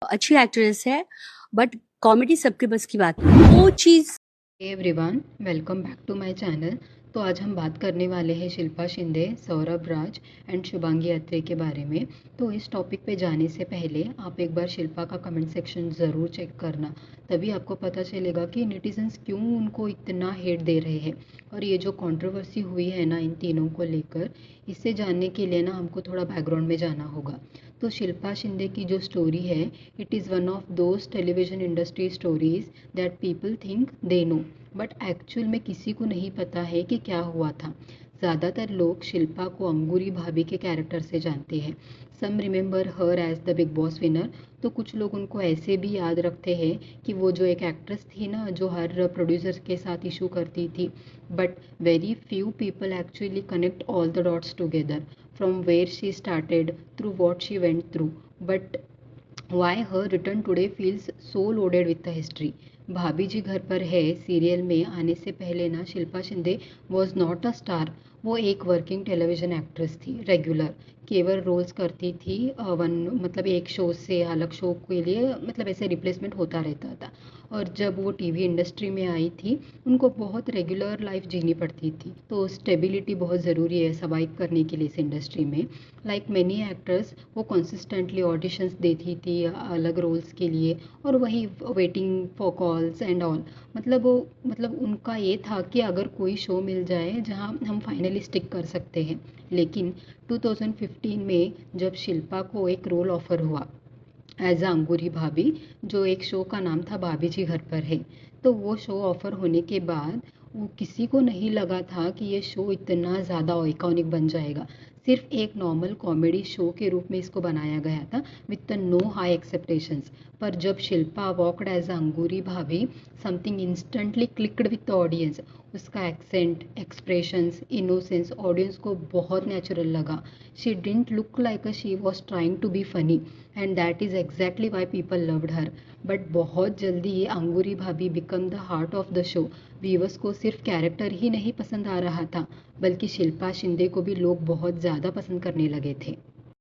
अच्छी एक्ट्रेस है, but comedy सबके बस की बात नहीं। वो चीज़ hey everyone, welcome back to my channel. तो आज हम बात करने वाले हैं शिल्पा शिंदे, सौरभ राज एंड शुभांगी अत्रे के बारे में। तो इस टॉपिक पे जाने से पहले आप एक बार शिल्पा का कमेंट सेक्शन ज़रूर चेक करना, तभी आपको पता चलेगा कि नेटिजन्स क्यों उनको इतना हेट दे रहे हैं। और ये जो कंट्रोवर्सी हुई है ना इन तीनों को लेकर, इससे जानने के लिए ना हमको थोड़ा बैकग्राउंड में जाना होगा। तो शिल्पा शिंदे की जो स्टोरी है, it is one of those television industry stories that people think they know, but actual में किसी को नहीं पता है कि क्या हुआ था। ज़्यादातर लोग शिल्पा को अंगूरी भाभी के कैरेक्टर से जानते हैं। Some remember her as the Bigg Boss winner. तो कुछ लोग उनको ऐसे भी याद रखते हैं कि वो जो एक एक्ट्रेस थी ना, जो हर प्रोड्यूसर के साथ इशू करती थी। But very few people actually connect all the dots together, from where she started through what she went through. But Why her return today feels so loaded with the history. भाभी जी घर पर है serial में आने से पहले ना Shilpa Shinde was not a star. वो एक वर्किंग टेलीविजन एक्ट्रेस थी, रेगुलर केवल रोल्स करती थी। वन मतलब एक शो से अलग शो के लिए मतलब ऐसे रिप्लेसमेंट होता रहता था। और जब वो टीवी इंडस्ट्री में आई थी, उनको बहुत रेगुलर लाइफ जीनी पड़ती थी। तो स्टेबिलिटी बहुत ज़रूरी है सर्वाइव करने के लिए इस इंडस्ट्री में। लाइक मैनी एक्टर्स, वो कंसिस्टेंटली ऑडिशंस देती थी अलग रोल्स के लिए, और वही waiting for calls and all. मतलब उनका ये था कि अगर कोई शो मिल जाए जहां हम फाइनली स्टिक कर सकते हैं। लेकिन 2015 में जब शिल्पा को एक रोल ऑफर हुआ एज अ अंगूरी भाभी, जो एक शो का नाम था भाभी जी घर पर है, तो वो शो ऑफर होने के बाद वो किसी को नहीं लगा था कि ये शो इतना ज़्यादा आइकॉनिक बन जाएगा। सिर्फ एक नॉर्मल कॉमेडी शो के रूप में इसको बनाया गया था विद नो हाई एक्सपेक्टेशंस। पर जब Shilpa walked as a Angoori Bhabhi, something instantly clicked with the audience. उसका एक्सेंट, एक्सप्रेशंस, इनोसेंस ऑडियंस को बहुत नेचुरल लगा। She didn't look like a she was trying to be funny, and that is exactly why people loved her. But बहुत जल्दी ये Angoori Bhabhi become the heart of the show. Viewers को सिर्फ character ही नहीं पसंद आ रहा था, बल्कि शिल्पा शिंदे को भी लोग बहुत ज़्यादा पसंद करने लगे थे।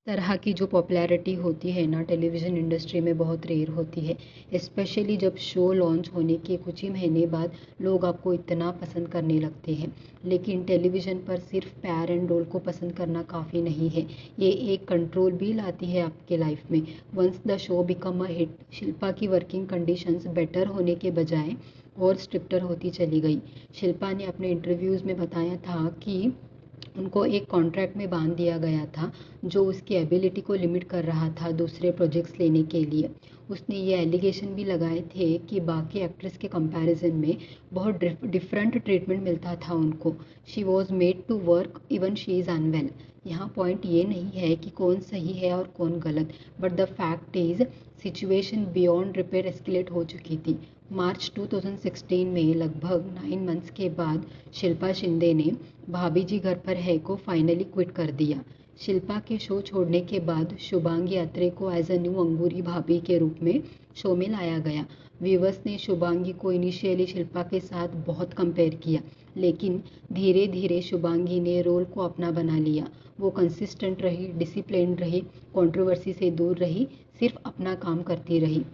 तरह की जो पॉपुलैरिटी होती है ना टेलीविज़न इंडस्ट्री में, बहुत रेयर होती है। स्पेशली जब शो लॉन्च होने के कुछ ही महीने बाद लोग आपको इतना पसंद करने लगते हैं। लेकिन टेलीविज़न पर सिर्फ पैर एंड रोल को पसंद करना काफ़ी नहीं है, ये एक कंट्रोल भी लाती है आपके लाइफ में। Once the show become a hit, Shilpa की वर्किंग कंडीशंस बेटर होने के बजाय और स्ट्रिक्टर होती चली गई। शिल्पा ने अपने इंटरव्यूज़ में बताया था कि उनको एक कॉन्ट्रैक्ट में बांध दिया गया था, जो उसकी एबिलिटी को लिमिट कर रहा था दूसरे प्रोजेक्ट्स लेने के लिए। उसने ये एलिगेशन भी लगाए थे कि बाकी एक्ट्रेस के कंपैरिजन में बहुत डिफरेंट ट्रीटमेंट मिलता था उनको। She was made to work even she is unwell. यहाँ पॉइंट ये नहीं है कि कौन सही है और कौन गलत, but the fact is situation beyond repair escalate हो चुकी थी। मार्च 2016 में लगभग 9 मंथ्स के बाद शिल्पा शिंदे ने भाभी जी घर पर है को फाइनली क्विट कर दिया। शिल्पा के शो छोड़ने के बाद शुभांगी अत्रे को एज अ न्यू अंगूरी भाभी के रूप में शो में लाया गया। व्यूअर्स ने शुभांगी को इनिशियली शिल्पा के साथ बहुत कंपेयर किया, लेकिन धीरे धीरे शुभांगी ने रोल को अपना बना लिया। वो कंसिस्टेंट रही, डिसिप्लिन रही, कंट्रोवर्सी से दूर रही, सिर्फ अपना काम करती रही।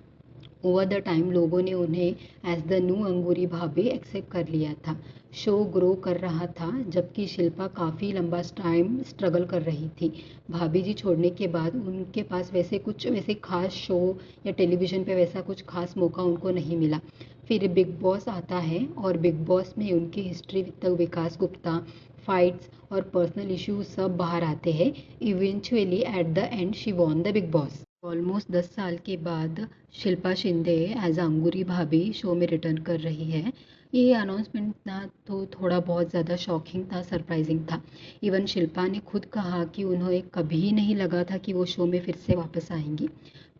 ओवर द टाइम लोगों ने उन्हें एज द न्यू अंगूरी भाभी एक्सेप्ट कर लिया था। शो ग्रो कर रहा था, जबकि शिल्पा काफ़ी लंबा टाइम स्ट्रगल कर रही थी। भाभी जी छोड़ने के बाद उनके पास वैसे खास शो या टेलीविज़न पे वैसा कुछ खास मौका उनको नहीं मिला। फिर बिग बॉस आता है, और बिग बॉस में उनकी history with Vikas Gupta, fights और पर्सनल इश्यूज सब बाहर आते हैं। Eventually at the end she won the Bigg boss. Almost 10 साल के बाद शिल्पा शिंदे एज अंगूरी भाभी शो में रिटर्न कर रही है। ये अनाउंसमेंट ना तो थोड़ा बहुत ज़्यादा शॉकिंग था, सरप्राइजिंग था। इवन शिल्पा ने खुद कहा कि उन्हें कभी नहीं लगा था कि वो शो में फिर से वापस आएंगी।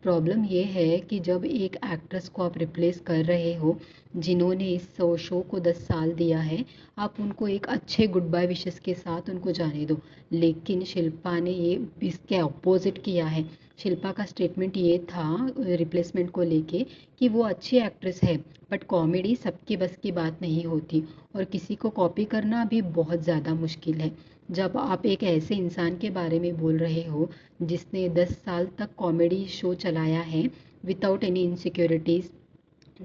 प्रॉब्लम ये है कि जब एक एक्ट्रेस को आप रिप्लेस कर रहे हो जिन्होंने इस शो को 10 साल दिया है, आप उनको एक अच्छे गुड बाय विशेस के साथ उनको जाने दो। लेकिन शिल्पा ने ये इसके अपोजिट किया है। शिल्पा का स्टेटमेंट ये था रिप्लेसमेंट को लेके कि वो अच्छी एक्ट्रेस है, बट कॉमेडी सबके बस की बात नहीं होती, और किसी को कॉपी करना भी बहुत ज़्यादा मुश्किल है। जब आप एक ऐसे इंसान के बारे में बोल रहे हो जिसने 10 साल तक कॉमेडी शो चलाया है, विदाउट एनी इनसिक्योरिटीज़।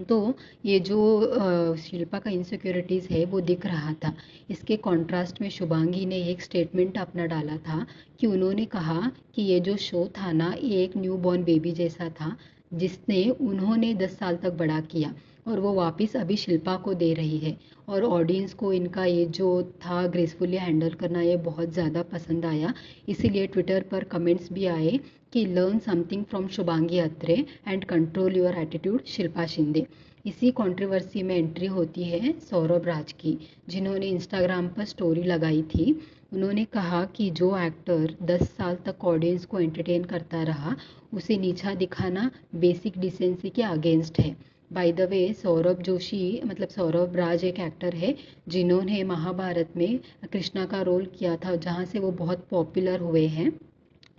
तो ये जो शिल्पा का इनसिक्योरिटीज़ है वो दिख रहा था। इसके कॉन्ट्रास्ट में शुभांगी ने एक स्टेटमेंट अपना डाला था कि उन्होंने कहा कि ये जो शो था ना, ये एक न्यू बॉर्न बेबी जैसा था जिसने उन्होंने 10 साल तक बड़ा किया, और वो वापस अभी शिल्पा को दे रही है। और ऑडियंस को इनका ये जो था ग्रेसफुली हैंडल करना, ये बहुत ज़्यादा पसंद आया। इसीलिए ट्विटर पर कमेंट्स भी आए कि learn something from Shubhangi Atre and control your attitude Shilpa Shinde. इसी कंट्रोवर्सी में एंट्री होती है सौरभ राज की, जिन्होंने इंस्टाग्राम पर स्टोरी लगाई थी। उन्होंने कहा कि जो एक्टर 10 साल तक ऑडियंस को एंटरटेन करता रहा, उसे नीचा दिखाना बेसिक डिसेंसी के अगेंस्ट है। By the way, Saurabh Joshi मतलब सौरभ राज एक एक्टर है जिन्होंने महाभारत में कृष्णा का रोल किया था, जहाँ से वो बहुत पॉपुलर हुए हैं।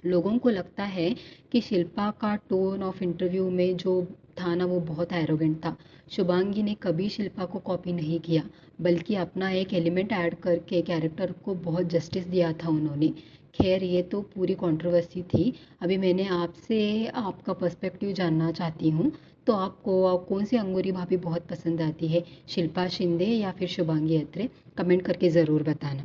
लोगों को लगता है कि शिल्पा का टोन ऑफ इंटरव्यू में जो था ना, वो बहुत एरोगेंट था। शुभांगी ने कभी शिल्पा को कॉपी नहीं किया, बल्कि अपना एक एलिमेंट ऐड करके कैरेक्टर को बहुत जस्टिस दिया था उन्होंने। खैर, ये तो पूरी कंट्रोवर्सी थी। अभी मैंने आपसे आपका पर्सपेक्टिव जानना चाहती हूँ। तो आपको कौन सी अंगूरी भाभी बहुत पसंद आती है, शिल्पा शिंदे या फिर शुभांगी अत्रे? कमेंट करके ज़रूर बताना।